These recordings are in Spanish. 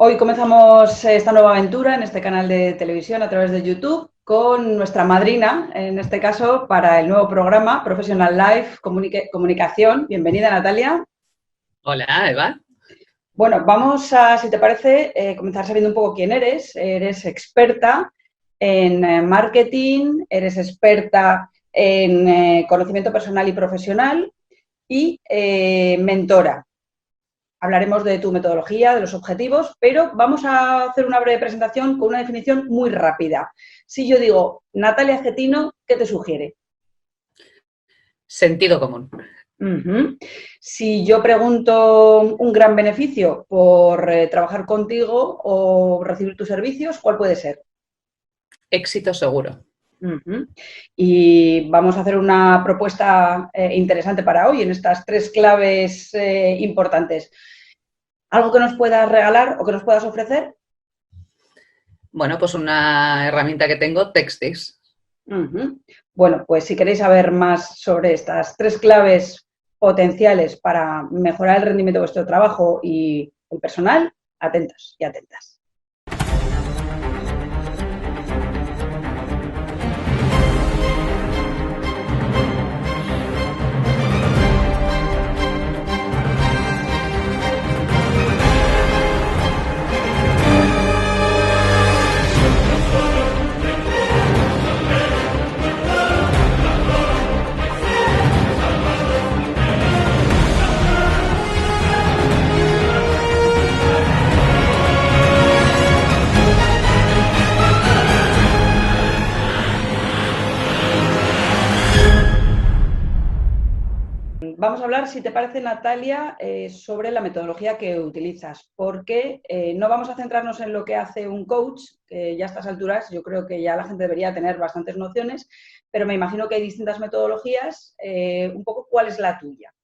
Hoy comenzamos esta nueva aventura en este canal de televisión a través de YouTube con nuestra madrina, en este caso, para el nuevo programa Professional Life Comunicación. Bienvenida, Natalia. Hola, Eva. Bueno, vamos a, si te parece, comenzar sabiendo un poco quién eres. Eres experta en marketing, eres experta en conocimiento personal y profesional y mentora. Hablaremos de tu metodología, de los objetivos, pero vamos a hacer una breve presentación con una definición muy rápida. Si yo digo Natalia Schettino, ¿qué te sugiere? Sentido común. Si yo pregunto un gran beneficio por trabajar contigo o recibir tus servicios, ¿cuál puede ser? Éxito seguro. Y vamos a hacer una propuesta interesante para hoy en estas tres claves importantes. ¿Algo que nos puedas regalar o que nos puedas ofrecer? Bueno, pues una herramienta que tengo, Textix. Bueno, pues si queréis saber más sobre estas tres claves potenciales para mejorar el rendimiento de vuestro trabajo y el personal, atentos y atentas. Vamos a hablar, si te parece, Natalia, sobre la metodología que utilizas, porque no vamos a centrarnos en lo que hace un coach, que ya a estas alturas yo creo que ya la gente debería tener bastantes nociones, pero me imagino que hay distintas metodologías. Un poco, ¿cuál es la tuya?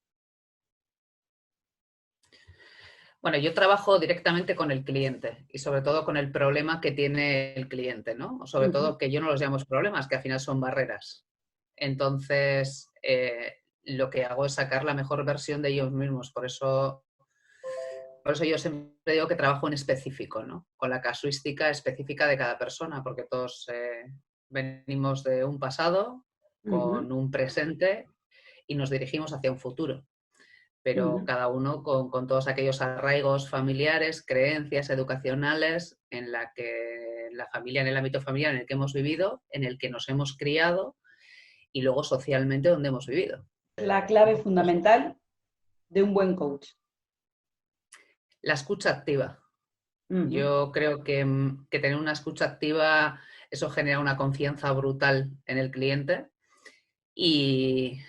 Bueno, yo trabajo directamente con el cliente y sobre todo con el problema que tiene el cliente, ¿no? Sobre todo que yo no los llamo problemas, que al final son barreras. Entonces, lo que hago es sacar la mejor versión de ellos mismos. Por eso yo siempre digo que trabajo en específico, ¿no? Con la casuística específica de cada persona, porque todos venimos de un pasado con un presente y nos dirigimos hacia un futuro. Pero cada uno con todos aquellos arraigos familiares, creencias educacionales en la que la familia, en el ámbito familiar en el que hemos vivido, en el que nos hemos criado y luego socialmente donde hemos vivido. La clave fundamental de un buen coach. La escucha activa. Yo creo que tener una escucha activa, eso genera una confianza brutal en el cliente y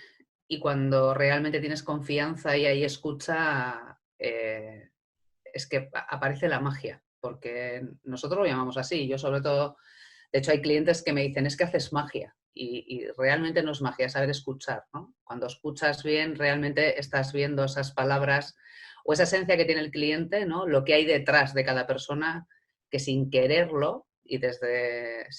cuando realmente tienes confianza y hay escucha, es que aparece la magia, porque nosotros lo llamamos así. Yo sobre todo, de hecho hay clientes que me dicen, es que haces magia. Y realmente no es magia, es saber escuchar, ¿no? Cuando escuchas bien, realmente estás viendo esas palabras o esa esencia que tiene el cliente, ¿no? Lo que hay detrás de cada persona, que sin quererlo y desde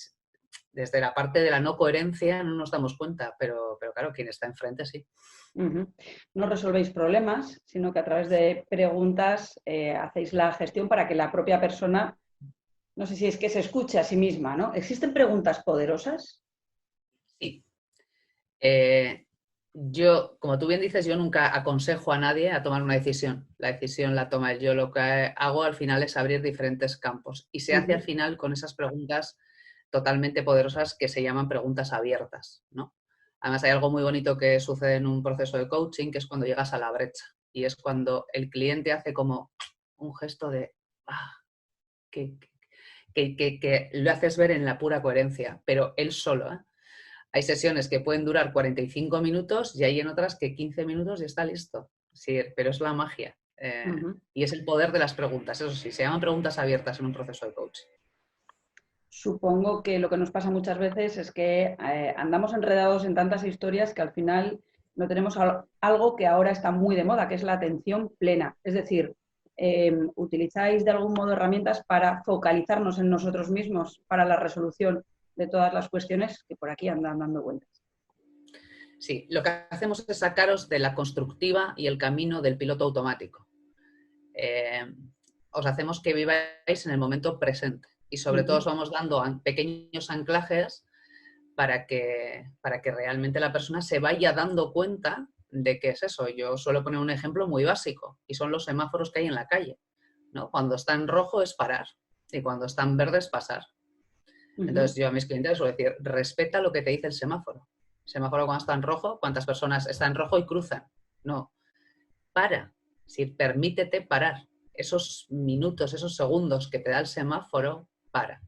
la parte de la no coherencia no nos damos cuenta, pero claro, quien está enfrente sí. No resolvéis problemas, sino que a través de preguntas hacéis la gestión para que la propia persona, no sé si es que se escuche a sí misma, ¿no? ¿Existen preguntas poderosas? Sí. Yo, como tú bien dices, yo nunca aconsejo a nadie a tomar una decisión. La decisión la toma él. Yo lo que hago al final es abrir diferentes campos y se hace al final con esas preguntas totalmente poderosas que se llaman preguntas abiertas, ¿no? Además, hay algo muy bonito que sucede en un proceso de coaching, que es cuando llegas a la brecha y es cuando el cliente hace como un gesto de que lo haces ver en la pura coherencia, pero él solo, ¿eh? Hay sesiones que pueden durar 45 minutos y hay en otras que 15 minutos y está listo. Sí, pero es la magia. Y es el poder de las preguntas. Eso sí, se llaman preguntas abiertas en un proceso de coaching. Supongo que lo que nos pasa muchas veces es que andamos enredados en tantas historias que al final no tenemos algo que ahora está muy de moda, que es la atención plena. Es decir, utilizáis de algún modo herramientas para focalizarnos en nosotros mismos para la resolución de todas las cuestiones que por aquí andan dando vueltas. Sí, lo que hacemos es sacaros de la constructiva y el camino del piloto automático. os hacemos que viváis en el momento presente y sobre todo os vamos dando pequeños anclajes para que realmente la persona se vaya dando cuenta de qué es eso. Yo suelo poner un ejemplo muy básico y son los semáforos que hay en la calle, ¿no? Cuando está en rojo es parar y cuando está en verde es pasar. Entonces yo a mis clientes les suelo decir, respeta lo que te dice el semáforo. El semáforo cuando está en rojo, ¿cuántas personas están en rojo y cruzan? No, para, permítete parar. Esos minutos, esos segundos que te da el semáforo, para.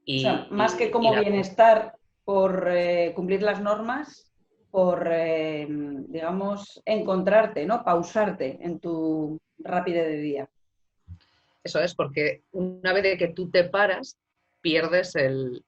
O sea, más que como bienestar por cumplir las normas, por, digamos, encontrarte, ¿no? Pausarte en tu rapidez de día. Eso es, porque una vez que tú te paras, pierdes el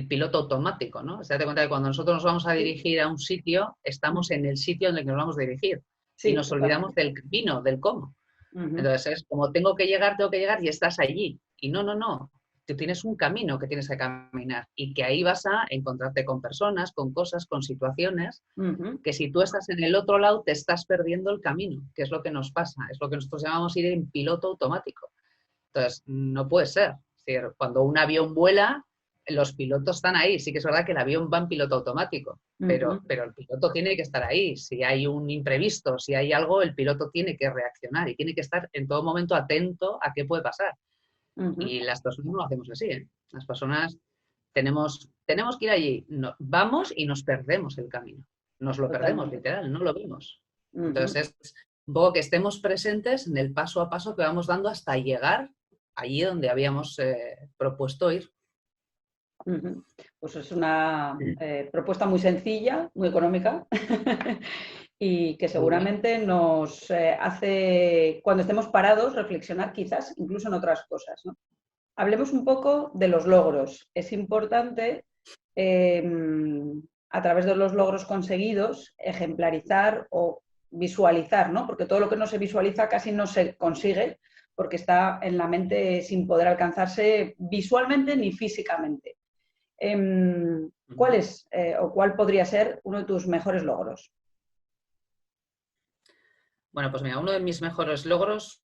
piloto automático, ¿no? O sea, te cuenta que cuando nosotros nos vamos a dirigir a un sitio, estamos en el sitio en el que nos vamos a dirigir. Sí, y nos olvidamos del camino, del cómo. Entonces es como tengo que llegar y estás allí. Y no. Tú tienes un camino que tienes que caminar y que ahí vas a encontrarte con personas, con cosas, con situaciones, que si tú estás en el otro lado te estás perdiendo el camino, que es lo que nos pasa, es lo que nosotros llamamos ir en piloto automático. Entonces, no puede ser. Es decir, cuando un avión vuela, los pilotos están ahí. Sí que es verdad que el avión va en piloto automático, pero el piloto tiene que estar ahí. Si hay un imprevisto, si hay algo, el piloto tiene que reaccionar y tiene que estar en todo momento atento a qué puede pasar. Y las personas no lo hacemos así, ¿eh? Las personas tenemos que ir allí. Vamos y nos perdemos el camino. Nos lo perdemos, literal, no lo vemos. Entonces es un poco que estemos presentes en el paso a paso que vamos dando hasta llegar allí donde habíamos propuesto ir. Pues es una propuesta muy sencilla, muy económica y que seguramente nos hace, cuando estemos parados, reflexionar quizás incluso en otras cosas, ¿no? Hablemos un poco de los logros. Es importante, a través de los logros conseguidos, ejemplarizar o visualizar, ¿no? Porque todo lo que no se visualiza casi no se consigue porque está en la mente sin poder alcanzarse visualmente ni físicamente. ¿Cuál es o cuál podría ser uno de tus mejores logros? Bueno, pues mira, uno de mis mejores logros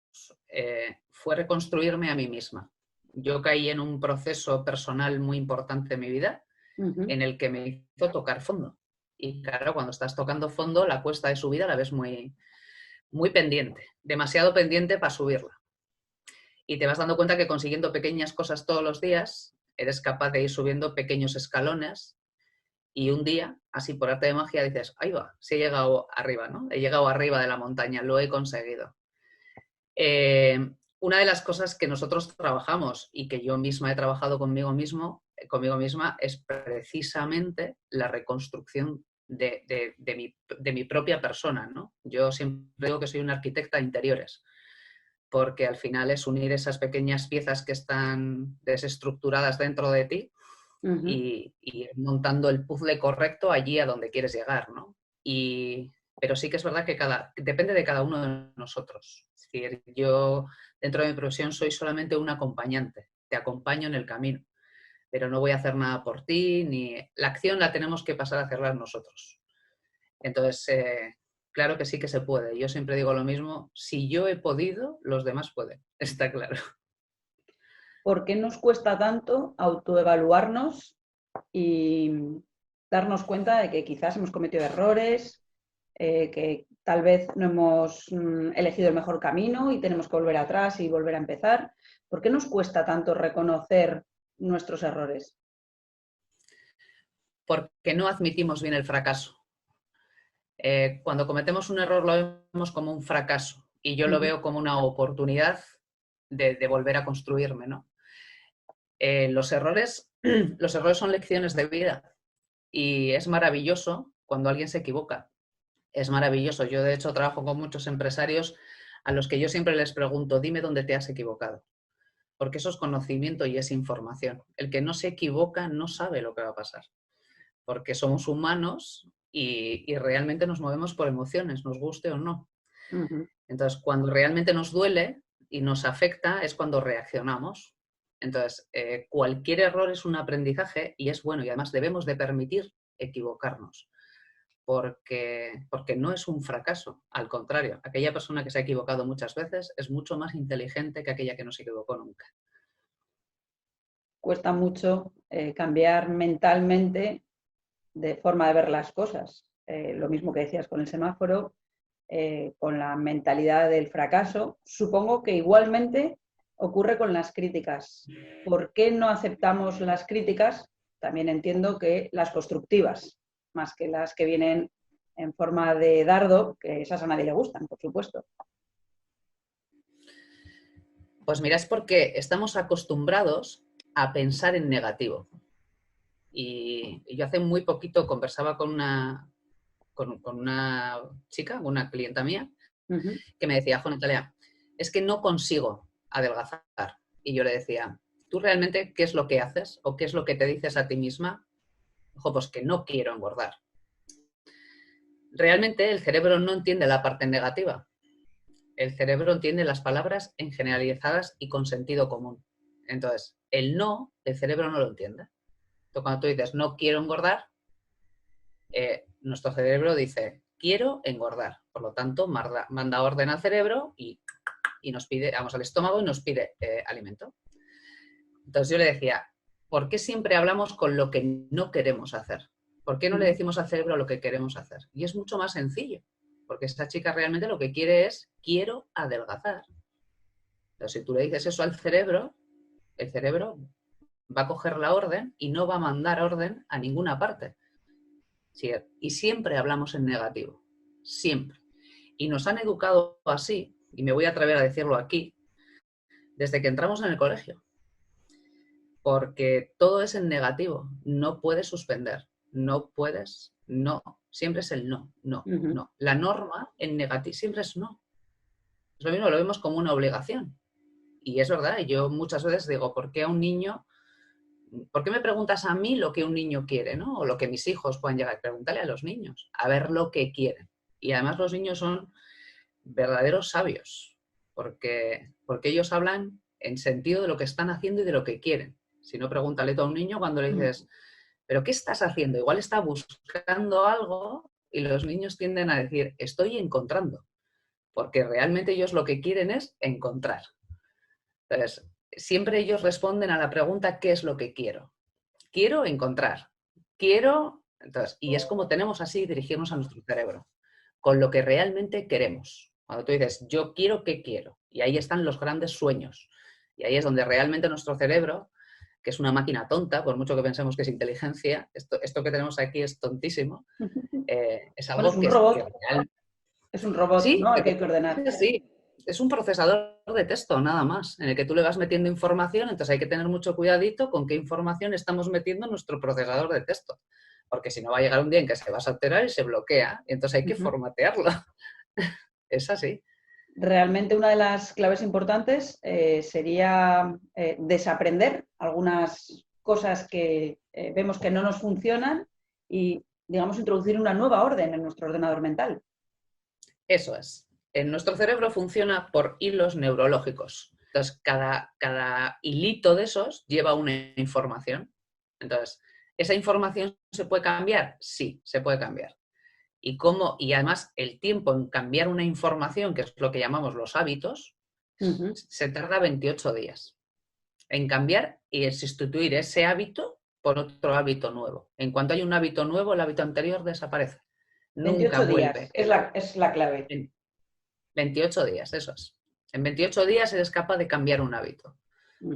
fue reconstruirme a mí misma. Yo caí en un proceso personal muy importante en mi vida en el que me hizo tocar fondo. Y claro, cuando estás tocando fondo, la cuesta de subida la ves muy, muy pendiente, demasiado pendiente para subirla. Y te vas dando cuenta que consiguiendo pequeñas cosas todos los días, eres capaz de ir subiendo pequeños escalones y un día, así por arte de magia, dices, ahí va, sí he llegado arriba, ¿no? He llegado arriba de la montaña, lo he conseguido. Una de las cosas que nosotros trabajamos y que yo misma he trabajado conmigo misma, es precisamente la reconstrucción de mi propia persona, ¿no? Yo siempre digo que soy una arquitecta de interiores, porque al final es unir esas pequeñas piezas que están desestructuradas dentro de ti y ir montando el puzzle correcto allí a donde quieres llegar, ¿no? Pero sí que es verdad que depende de cada uno de nosotros. Es decir, yo dentro de mi profesión soy solamente un acompañante, te acompaño en el camino, pero no voy a hacer nada por ti, ni la acción la tenemos que pasar a hacerla nosotros. Entonces, claro que sí que se puede. Yo siempre digo lo mismo, si yo he podido, los demás pueden, está claro. ¿Por qué nos cuesta tanto autoevaluarnos y darnos cuenta de que quizás hemos cometido errores, que tal vez no hemos elegido el mejor camino y tenemos que volver atrás y volver a empezar? ¿Por qué nos cuesta tanto reconocer nuestros errores? Porque no admitimos bien el fracaso. Cuando cometemos un error lo vemos como un fracaso y yo lo veo como una oportunidad de volver a construirme, ¿no? Los errores son lecciones de vida y es maravilloso cuando alguien se equivoca. Es maravilloso. Yo, de hecho, trabajo con muchos empresarios a los que yo siempre les pregunto, dime dónde te has equivocado. Porque eso es conocimiento y es información. El que no se equivoca no sabe lo que va a pasar. Porque somos humanos y realmente nos movemos por emociones, nos guste o no. Entonces, cuando realmente nos duele y nos afecta es cuando reaccionamos. Entonces, cualquier error es un aprendizaje y es bueno y además debemos de permitir equivocarnos. porque no es un fracaso. Al contrario, aquella persona que se ha equivocado muchas veces es mucho más inteligente que aquella que no se equivocó nunca. Cuesta mucho cambiar mentalmente de forma de ver las cosas. Lo mismo que decías con el semáforo, con la mentalidad del fracaso. Supongo que igualmente ocurre con las críticas. ¿Por qué no aceptamos las críticas? También entiendo que las constructivas, más que las que vienen en forma de dardo, que esas a nadie le gustan, por supuesto. Pues mira, es porque estamos acostumbrados a pensar en negativo. Y yo hace muy poquito conversaba con una chica, una clienta mía, que me decía, jo, Natalia, es que no consigo adelgazar. Y yo le decía, ¿tú realmente qué es lo que haces o qué es lo que te dices a ti misma? Ojo, pues que no quiero engordar. Realmente el cerebro no entiende la parte negativa. El cerebro entiende las palabras en generalizadas y con sentido común. Entonces, el cerebro no lo entiende. Entonces, cuando tú dices no quiero engordar, nuestro cerebro dice quiero engordar. Por lo tanto, manda orden al cerebro y nos pide, vamos al estómago y nos pide alimento. Entonces yo le decía, ¿por qué siempre hablamos con lo que no queremos hacer? ¿Por qué no le decimos al cerebro lo que queremos hacer? Y es mucho más sencillo, porque esta chica realmente lo que quiere es quiero adelgazar. Entonces, si tú le dices eso al cerebro, el cerebro va a coger la orden y no va a mandar orden a ninguna parte. Sí, y siempre hablamos en negativo, siempre. Y nos han educado así, y me voy a atrever a decirlo aquí, desde que entramos en el colegio. Porque todo es en negativo, no puedes suspender, no puedes, no, siempre es el no, no, no. La norma en negativo siempre es no. Es lo mismo, lo vemos como una obligación. Y es verdad, y yo muchas veces digo, ¿por qué a un niño, por qué me preguntas a mí lo que un niño quiere, ¿no? O lo que mis hijos pueden llegar a preguntarle a los niños, a ver lo que quieren. Y además los niños son verdaderos sabios, porque ellos hablan en sentido de lo que están haciendo y de lo que quieren. Si no, pregúntale tú a un niño cuando le dices, ¿pero qué estás haciendo? Igual está buscando algo y los niños tienden a decir, estoy encontrando, porque realmente ellos lo que quieren es encontrar. Entonces, siempre ellos responden a la pregunta, ¿qué es lo que quiero? Quiero encontrar. Quiero... Entonces, y es como tenemos así dirigirnos a nuestro cerebro, con lo que realmente queremos. Cuando tú dices, yo quiero, ¿qué quiero? Y ahí están los grandes sueños. Y ahí es donde realmente nuestro cerebro, que es una máquina tonta, por mucho que pensemos que es inteligencia, esto que tenemos aquí es tontísimo, es algo bueno, es un robot. real... Es un robot, Sí, ¿no? Hay que ordenar. sí, es un procesador de texto, nada más, en el que tú le vas metiendo información, entonces hay que tener mucho cuidadito con qué información estamos metiendo en nuestro procesador de texto, porque si no va a llegar un día en que se va a alterar y se bloquea, y entonces hay que formatearlo. Es así. Realmente una de las claves importantes sería desaprender algunas cosas que vemos que no nos funcionan y, digamos, introducir una nueva orden en nuestro ordenador mental. Eso es. En nuestro cerebro funciona por hilos neurológicos. Entonces, cada hilito de esos lleva una información. Entonces, ¿esa información se puede cambiar? Sí, se puede cambiar. Y además el tiempo en cambiar una información, que es lo que llamamos los hábitos, se tarda 28 días en cambiar y en sustituir ese hábito por otro hábito nuevo. En cuanto hay un hábito nuevo, el hábito anterior desaparece. 28 Nunca vuelve. días, es la clave. 28 días, eso es. En 28 días eres capaz de cambiar un hábito.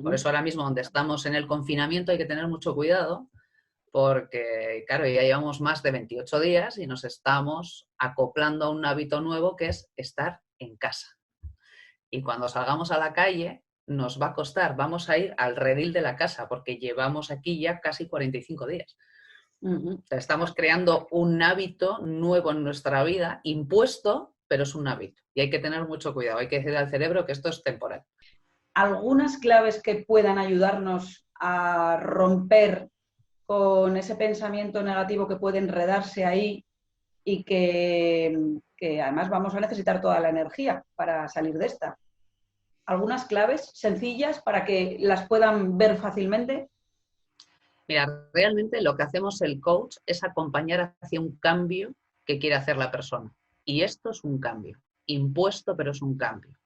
Por eso ahora mismo, donde estamos en el confinamiento, hay que tener mucho cuidado porque, claro, ya llevamos más de 28 días y nos estamos acoplando a un hábito nuevo que es estar en casa. Y cuando salgamos a la calle, nos va a costar, vamos a ir al redil de la casa porque llevamos aquí ya casi 45 días. Estamos creando un hábito nuevo en nuestra vida, impuesto, pero es un hábito. Y hay que tener mucho cuidado, hay que decirle al cerebro que esto es temporal. ¿Algunas claves que puedan ayudarnos a romper con ese pensamiento negativo que puede enredarse ahí y que además vamos a necesitar toda la energía para salir de esta? ¿Algunas claves sencillas para que las puedan ver fácilmente? Mira, realmente lo que hacemos el coach es acompañar hacia un cambio qué quiere hacer la persona. Y esto es un cambio, impuesto, pero es un cambio.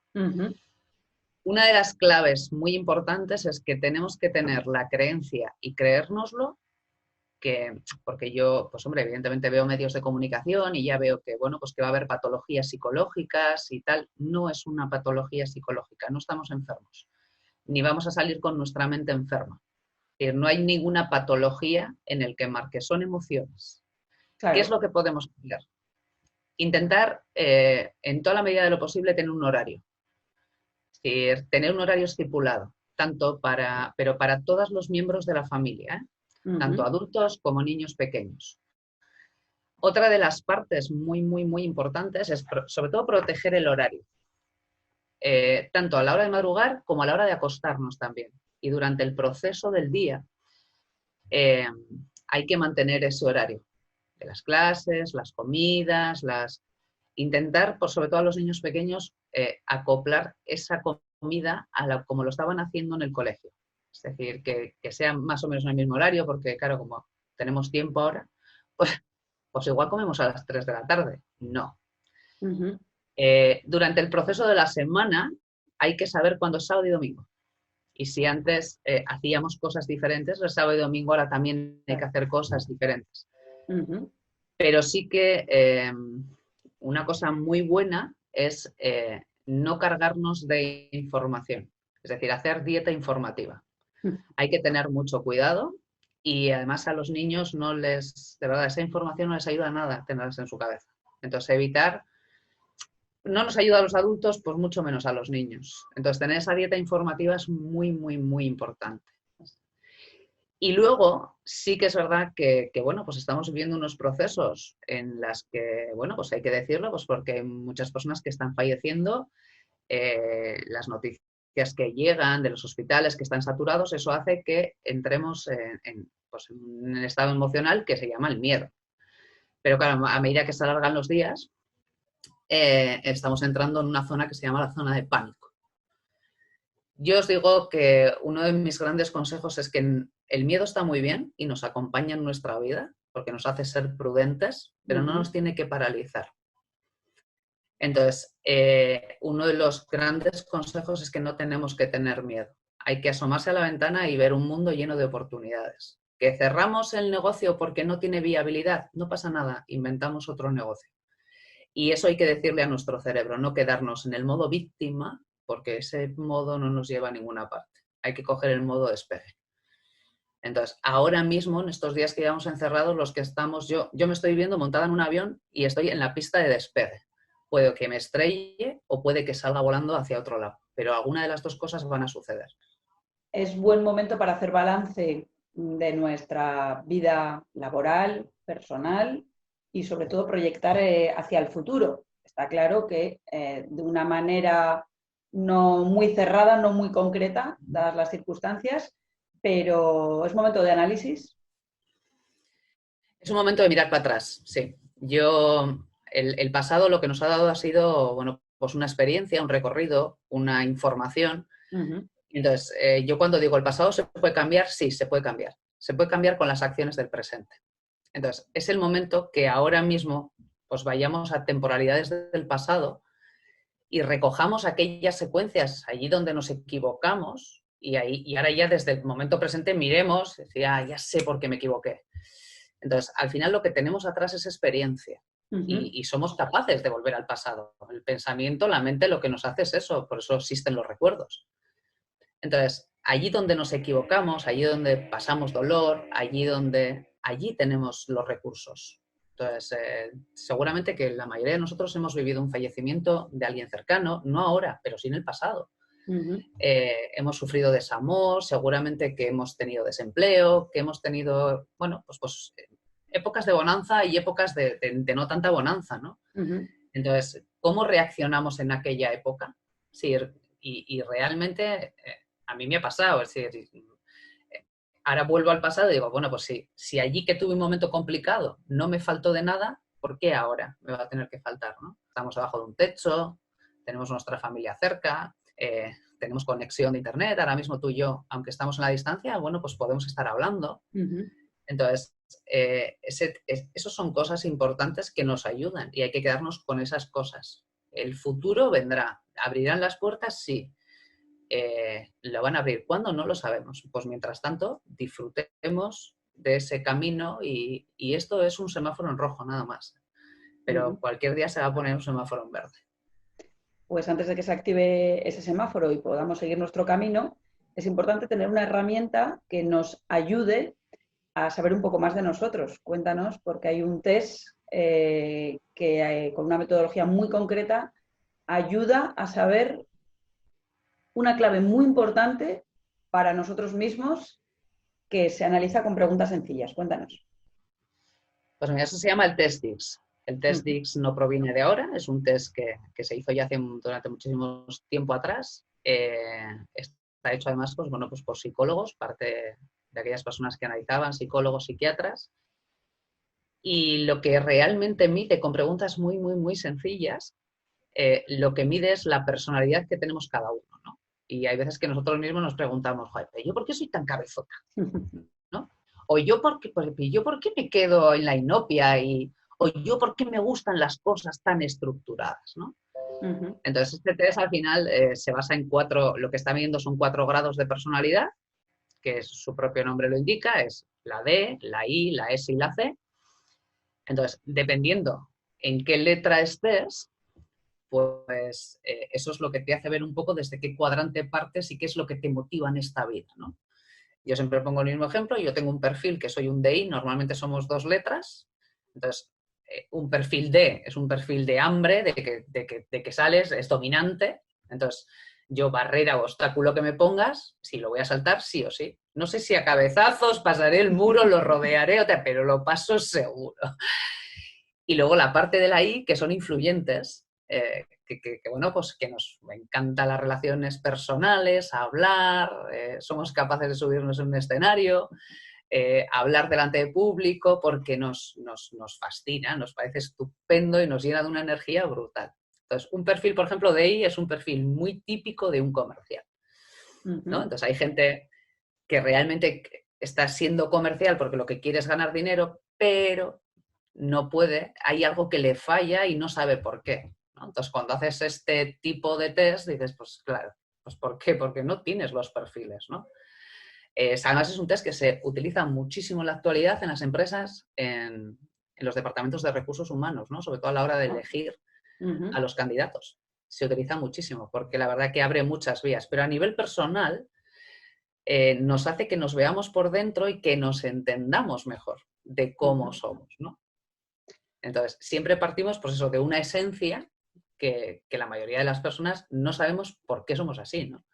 Una de las claves muy importantes es que tenemos que tener la creencia y creérnoslo, porque yo, pues hombre, evidentemente veo medios de comunicación y ya veo que, bueno, pues que va a haber patologías psicológicas y tal. No es una patología psicológica, no estamos enfermos, ni vamos a salir con nuestra mente enferma. Es decir, no hay ninguna patología en el que marque, son emociones. Claro. ¿Qué es lo que podemos hacer? Intentar, en toda la medida de lo posible, tener un horario. Es decir, tener un horario estipulado, pero para todos los miembros de la familia, tanto adultos como niños pequeños. Otra de las partes muy, muy, muy importantes es, sobre todo, proteger el horario. Tanto a la hora de madrugar como a la hora de acostarnos también. Y durante el proceso del día hay que mantener ese horario de las clases, las comidas, intentar, sobre todo a los niños pequeños, acoplar esa comida como lo estaban haciendo en el colegio. Es decir, que sea más o menos en el mismo horario, porque claro, como tenemos tiempo ahora, pues igual comemos a las 3 de la tarde. No. Durante el proceso de la semana hay que saber cuándo es sábado y domingo. Y si antes hacíamos cosas diferentes, el sábado y domingo ahora también hay que hacer cosas diferentes. Pero sí que una cosa muy buena es no cargarnos de información. Es decir, hacer dieta informativa. Hay que tener mucho cuidado y además a los niños de verdad, esa información no les ayuda a nada tenerlas en su cabeza. Entonces, evitar, no nos ayuda a los adultos, pues mucho menos a los niños. Entonces, tener esa dieta informativa es muy, muy, muy importante. Y luego sí que es verdad que, bueno, pues estamos viviendo unos procesos en las que, bueno, pues hay que decirlo, pues porque hay muchas personas que están falleciendo, las noticias que llegan de los hospitales que están saturados, eso hace que entremos en un estado emocional que se llama el miedo. Pero claro, a medida que se alargan los días, estamos entrando en una zona que se llama la zona de pánico. Yo os digo que uno de mis grandes consejos es que el miedo está muy bien y nos acompaña en nuestra vida porque nos hace ser prudentes, pero no nos tiene que paralizar. Entonces, uno de los grandes consejos es que no tenemos que tener miedo. Hay que asomarse a la ventana y ver un mundo lleno de oportunidades. Que cerramos el negocio porque no tiene viabilidad, no pasa nada, inventamos otro negocio. Y eso hay que decirle a nuestro cerebro, no quedarnos en el modo víctima, porque ese modo no nos lleva a ninguna parte. Hay que coger el modo despegue. Entonces, ahora mismo, en estos días que llevamos encerrados, los que estamos, yo me estoy viendo montada en un avión y estoy en la pista de despegue. Puede que me estrelle o puede que salga volando hacia otro lado, pero alguna de las dos cosas van a suceder. Es buen momento para hacer balance de nuestra vida laboral, personal y sobre todo proyectar hacia el futuro. Está claro que de una manera no muy cerrada, no muy concreta, dadas las circunstancias, pero es momento de análisis. Es un momento de mirar para atrás, sí. El pasado lo que nos ha dado ha sido, bueno, pues una experiencia, un recorrido, una información. Entonces, yo cuando digo el pasado se puede cambiar, sí, se puede cambiar. Se puede cambiar con las acciones del presente. Entonces, es el momento que ahora mismo pues vayamos a temporalidades del pasado y recojamos aquellas secuencias allí donde nos equivocamos y ahora ya desde el momento presente miremos y decir, ya sé por qué me equivoqué. Entonces, al final lo que tenemos atrás es experiencia y somos capaces de volver al pasado. El pensamiento, la mente, lo que nos hace es eso, por eso existen los recuerdos. Entonces, allí donde nos equivocamos, allí donde pasamos dolor, allí tenemos los recursos. Entonces, seguramente que la mayoría de nosotros hemos vivido un fallecimiento de alguien cercano, no ahora, pero sí en el pasado. Hemos sufrido desamor, seguramente que hemos tenido desempleo, que hemos tenido, bueno, pues épocas de bonanza y épocas de no tanta bonanza, ¿no? Entonces, ¿cómo reaccionamos en aquella época? Sí, y realmente a mí me ha pasado, es decir, ahora vuelvo al pasado y digo, bueno, pues si allí que tuve un momento complicado no me faltó de nada, ¿por qué ahora me va a tener que faltar, ¿no? Estamos debajo de un techo, tenemos nuestra familia cerca, tenemos conexión de internet, ahora mismo tú y yo, aunque estamos en la distancia, bueno, pues podemos estar hablando. Entonces, esos son cosas importantes que nos ayudan y hay que quedarnos con esas cosas. El futuro vendrá. ¿Abrirán las puertas? Sí. ¿Lo van a abrir? ¿Cuándo? No lo sabemos. Pues mientras tanto, disfrutemos de ese camino y esto es un semáforo en rojo, nada más. Pero cualquier día se va a poner un semáforo en verde. Pues antes de que se active ese semáforo y podamos seguir nuestro camino, es importante tener una herramienta que nos ayude a saber un poco más de nosotros. Cuéntanos, porque hay un test que con una metodología muy concreta ayuda a saber una clave muy importante para nosotros mismos que se analiza con preguntas sencillas. Cuéntanos. Pues mira, eso se llama el test DISC. El test DISC no proviene de ahora, es un test que se hizo ya durante muchísimo tiempo atrás. Está hecho además pues, bueno, pues por psicólogos, parte de aquellas personas que analizaban, psicólogos, psiquiatras. Y lo que realmente mide con preguntas muy, muy, muy sencillas, lo que mide es la personalidad que tenemos cada uno, ¿no? Y hay veces que nosotros mismos nos preguntamos, joder, ¿yo por qué soy tan cabezota? ¿No? O yo por qué me quedo en la inopia o yo por qué me gustan las cosas tan estructuradas, ¿no? Entonces, este test al final se basa en lo que está midiendo son 4 grados de personalidad, que su propio nombre lo indica, es la D, la I, la S y la C. Entonces, dependiendo en qué letra estés, pues eso es lo que te hace ver un poco desde qué cuadrante partes y qué es lo que te motiva en esta vida, ¿no? Yo siempre pongo el mismo ejemplo, yo tengo un perfil que soy un DI, normalmente somos 2 letras, entonces un perfil D es un perfil de hambre, de que sales, es dominante, entonces yo barrera o obstáculo que me pongas, si lo voy a saltar, sí o sí. No sé si a cabezazos pasaré el muro, lo rodearé, pero lo paso seguro. Y luego la parte de la I, que son influyentes, bueno, pues que nos encanta las relaciones personales, hablar, somos capaces de subirnos en un escenario, hablar delante de público porque nos fascina, nos parece estupendo y nos llena de una energía brutal. Entonces, un perfil, por ejemplo, de I es un perfil muy típico de un comercial, ¿no? Entonces, hay gente que realmente está siendo comercial porque lo que quiere es ganar dinero, pero no puede, hay algo que le falla y no sabe por qué, ¿no? Entonces, cuando haces este tipo de test, dices, pues claro, pues ¿por qué? Porque no tienes los perfiles, ¿no? Además, es un test que se utiliza muchísimo en la actualidad en las empresas, en los departamentos de recursos humanos, ¿no? Sobre todo a la hora de elegir a los candidatos. Se utiliza muchísimo porque la verdad que abre muchas vías, pero a nivel personal nos hace que nos veamos por dentro y que nos entendamos mejor de cómo somos, ¿no? Entonces, siempre partimos, pues eso, de una esencia que la mayoría de las personas no sabemos por qué somos así, ¿no?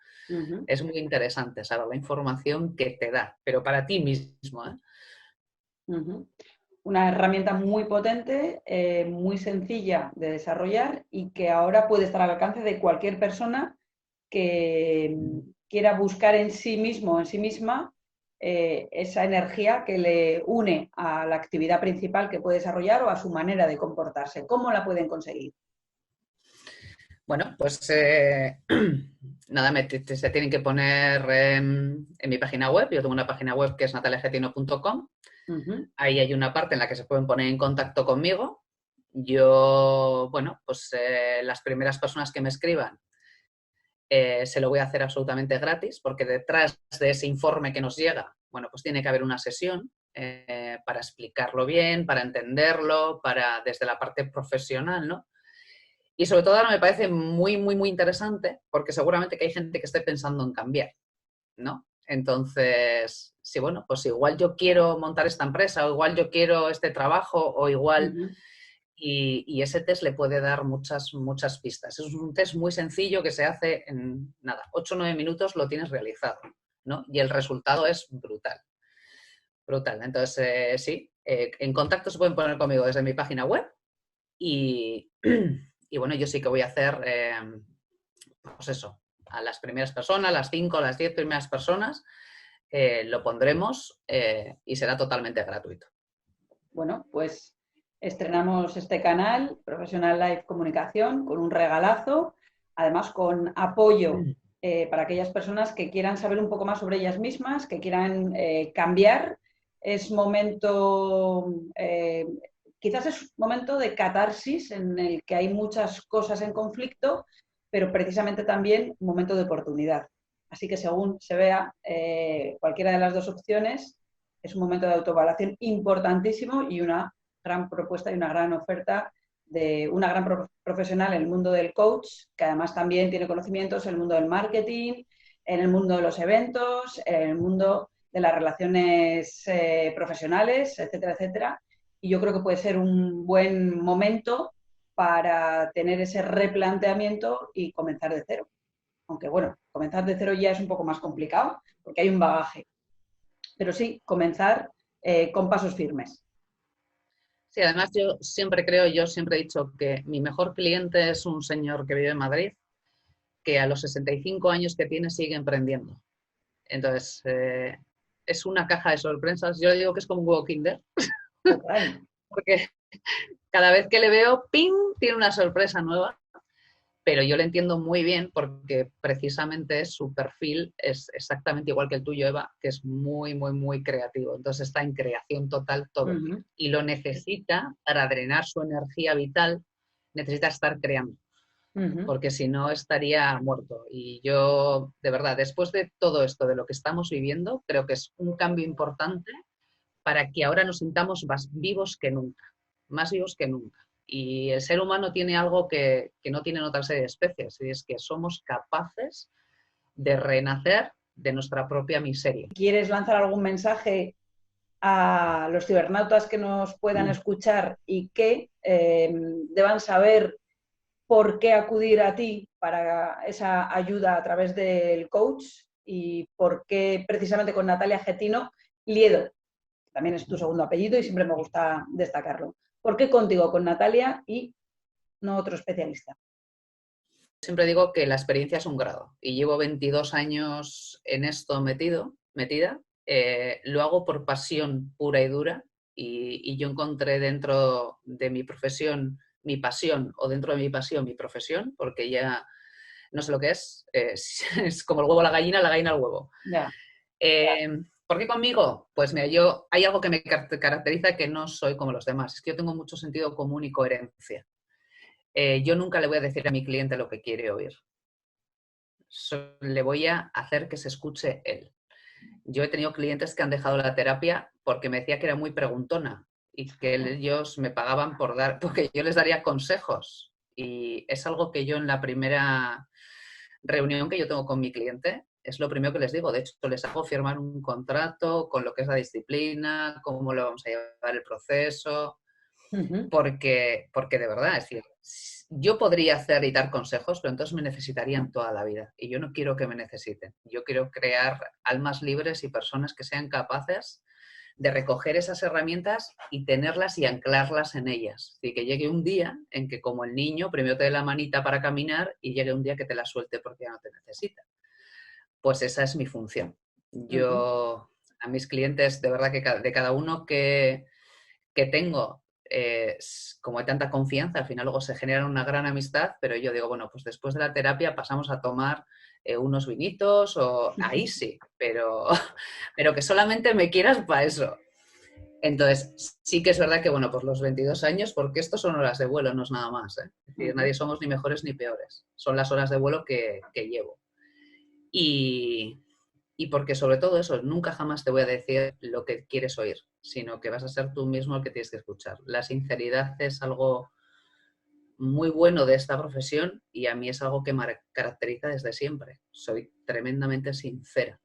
Es muy interesante saber la información que te da, pero para ti mismo, ¿eh? Una herramienta muy potente, muy sencilla de desarrollar y que ahora puede estar al alcance de cualquier persona que quiera buscar en sí mismo o en sí misma esa energía que le une a la actividad principal que puede desarrollar o a su manera de comportarse. ¿Cómo la pueden conseguir? Bueno, pues nada, se tienen que poner en mi página web. Yo tengo una página web que es nataliagetino.com. Ahí hay una parte en la que se pueden poner en contacto conmigo. Yo, bueno, pues las primeras personas que me escriban se lo voy a hacer absolutamente gratis, porque detrás de ese informe que nos llega, bueno, pues tiene que haber una sesión para explicarlo bien, para entenderlo, desde la parte profesional, ¿no? Y sobre todo ahora me parece muy, muy, muy interesante porque seguramente que hay gente que esté pensando en cambiar, ¿no? Entonces, sí, bueno, pues igual yo quiero montar esta empresa o igual yo quiero este trabajo o igual... Y ese test le puede dar muchas, muchas pistas. Es un test muy sencillo que se hace en, nada, 8 o 9 minutos lo tienes realizado, ¿no? Y el resultado es brutal. Brutal. Entonces, sí, en contacto se pueden poner conmigo desde mi página web y bueno, yo sí que voy a hacer, pues eso, a las primeras personas, las 5 o las 10 primeras personas, lo pondremos y será totalmente gratuito. Bueno, pues estrenamos este canal, Professional Life Comunicación, con un regalazo, además con apoyo para aquellas personas que quieran saber un poco más sobre ellas mismas, que quieran cambiar es momento, quizás es momento de catarsis en el que hay muchas cosas en conflicto, pero precisamente también un momento de oportunidad. Así que según se vea cualquiera de las dos opciones, es un momento de autoevaluación importantísimo y una gran propuesta y una gran oferta de una gran profesional en el mundo del coach, que además también tiene conocimientos en el mundo del marketing, en el mundo de los eventos, en el mundo de las relaciones profesionales, etcétera, etcétera. Y yo creo que puede ser un buen momento para tener ese replanteamiento y comenzar de cero. Aunque bueno, comenzar de cero ya es un poco más complicado porque hay un bagaje. Pero sí, comenzar con pasos firmes. Sí, además yo siempre he dicho que mi mejor cliente es un señor que vive en Madrid, que a los 65 años que tiene sigue emprendiendo. Entonces, es una caja de sorpresas. Yo digo que es como un huevo Kinder. Porque cada vez que le veo, ¡ping!, tiene una sorpresa nueva. Pero yo le entiendo muy bien porque precisamente su perfil es exactamente igual que el tuyo, Eva, que es muy, muy, muy creativo. Entonces está en creación total todo. Y lo necesita para drenar su energía vital, necesita estar creando. Porque si no estaría muerto. Y yo, de verdad, después de todo esto, de lo que estamos viviendo, creo que es un cambio importante para que ahora nos sintamos más vivos que nunca, más vivos que nunca. Y el ser humano tiene algo que no tienen otra serie de especies, y es que somos capaces de renacer de nuestra propia miseria. ¿Quieres lanzar algún mensaje a los cibernautas que nos puedan escuchar y que deban saber por qué acudir a ti para esa ayuda a través del coach y por qué precisamente con Natalia Getino Liedo? También es tu segundo apellido y siempre me gusta destacarlo. ¿Por qué contigo, con Natalia y no otro especialista? Siempre digo que la experiencia es un grado y llevo 22 años en esto metida. Lo hago por pasión pura y dura y yo encontré dentro de mi profesión mi pasión o dentro de mi pasión mi profesión, porque ya no sé lo que es como el huevo a la gallina al huevo. Ya. ¿Por qué conmigo? Pues mira, hay algo que me caracteriza, que no soy como los demás, es que yo tengo mucho sentido común y coherencia. Yo nunca le voy a decir a mi cliente lo que quiere oír. Le voy a hacer que se escuche él. Yo he tenido clientes que han dejado la terapia porque me decía que era muy preguntona y que ellos me pagaban porque yo les daría consejos. Y es algo que yo en la primera reunión que yo tengo con mi cliente, es lo primero que les digo. De hecho, les hago firmar un contrato con lo que es la disciplina, cómo lo vamos a llevar el proceso, porque de verdad, es decir, yo podría hacer y dar consejos, pero entonces me necesitarían toda la vida. Y yo no quiero que me necesiten. Yo quiero crear almas libres y personas que sean capaces de recoger esas herramientas y tenerlas y anclarlas en ellas. Y que llegue un día en que, como el niño, primero te dé la manita para caminar y llegue un día que te la suelte porque ya no te necesita. Pues esa es mi función. Yo, a mis clientes, de verdad que de cada uno que tengo, como hay tanta confianza, al final luego se genera una gran amistad, pero yo digo, bueno, pues después de la terapia pasamos a tomar unos vinitos o ahí sí, pero que solamente me quieras para eso. Entonces, sí que es verdad que, bueno, pues los 22 años, porque estos son horas de vuelo, no es nada más, ¿eh? Es decir, nadie somos ni mejores ni peores. Son las horas de vuelo que llevo. Y porque sobre todo eso, nunca jamás te voy a decir lo que quieres oír, sino que vas a ser tú mismo el que tienes que escuchar. La sinceridad es algo muy bueno de esta profesión y a mí es algo que me caracteriza desde siempre. Soy tremendamente sincera.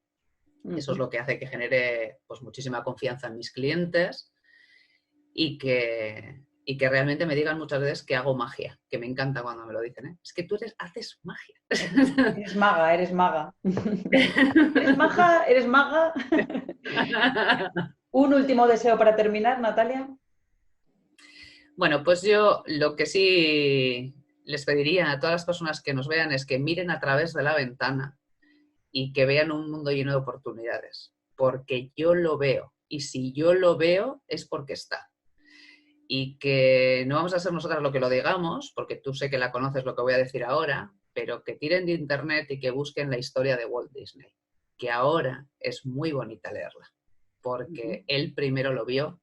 Eso es lo que hace que genere pues muchísima confianza en mis clientes y que realmente me digan muchas veces que hago magia, que me encanta cuando me lo dicen, ¿eh? Es que tú haces magia. Eres maga, eres maga. ¿Eres maga? ¿Eres maga? Un último deseo para terminar, Natalia. Bueno, pues yo lo que sí les pediría a todas las personas que nos vean es que miren a través de la ventana y que vean un mundo lleno de oportunidades, porque yo lo veo y si yo lo veo es porque está. Y que no vamos a ser nosotras lo que lo digamos, porque tú sé que la conoces lo que voy a decir ahora, pero que tiren de internet y que busquen la historia de Walt Disney, que ahora es muy bonita leerla. porque él primero lo vio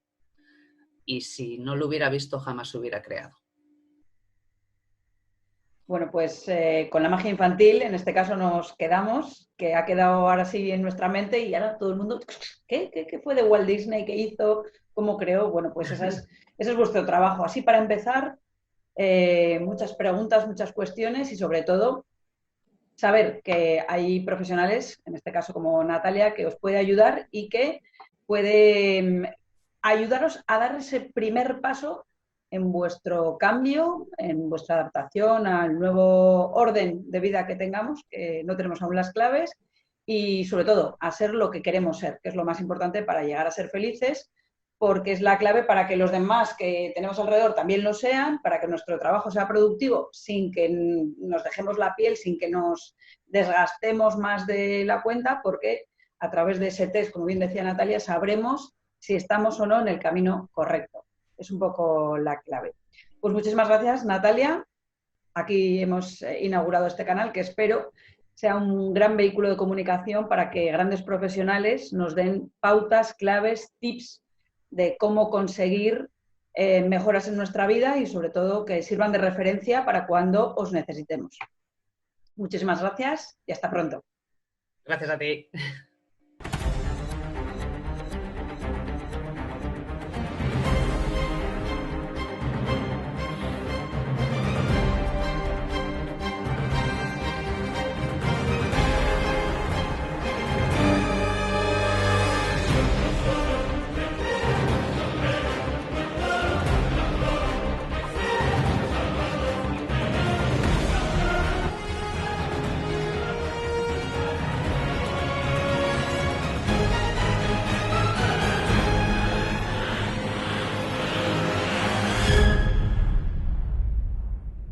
y si no lo hubiera visto jamás se hubiera creado. Bueno, pues con la magia infantil, en este caso nos quedamos, que ha quedado ahora sí en nuestra mente y ahora todo el mundo, ¿qué fue de Walt Disney? ¿Qué hizo? ¿Cómo creó? Bueno, pues ese es vuestro trabajo. Así para empezar, muchas preguntas, muchas cuestiones y sobre todo saber que hay profesionales, en este caso como Natalia, que os puede ayudar y que puede ayudaros a dar ese primer paso en vuestro cambio, en vuestra adaptación al nuevo orden de vida que tengamos, que no tenemos aún las claves, y sobre todo a ser lo que queremos ser, que es lo más importante para llegar a ser felices, porque es la clave para que los demás que tenemos alrededor también lo sean, para que nuestro trabajo sea productivo sin que nos dejemos la piel, sin que nos desgastemos más de la cuenta, porque a través de ese test, como bien decía Natalia, sabremos si estamos o no en el camino correcto. Es un poco la clave. Pues muchísimas gracias, Natalia. Aquí hemos inaugurado este canal que espero sea un gran vehículo de comunicación para que grandes profesionales nos den pautas, claves, tips de cómo conseguir mejoras en nuestra vida y sobre todo que sirvan de referencia para cuando os necesitemos. Muchísimas gracias y hasta pronto. Gracias a ti.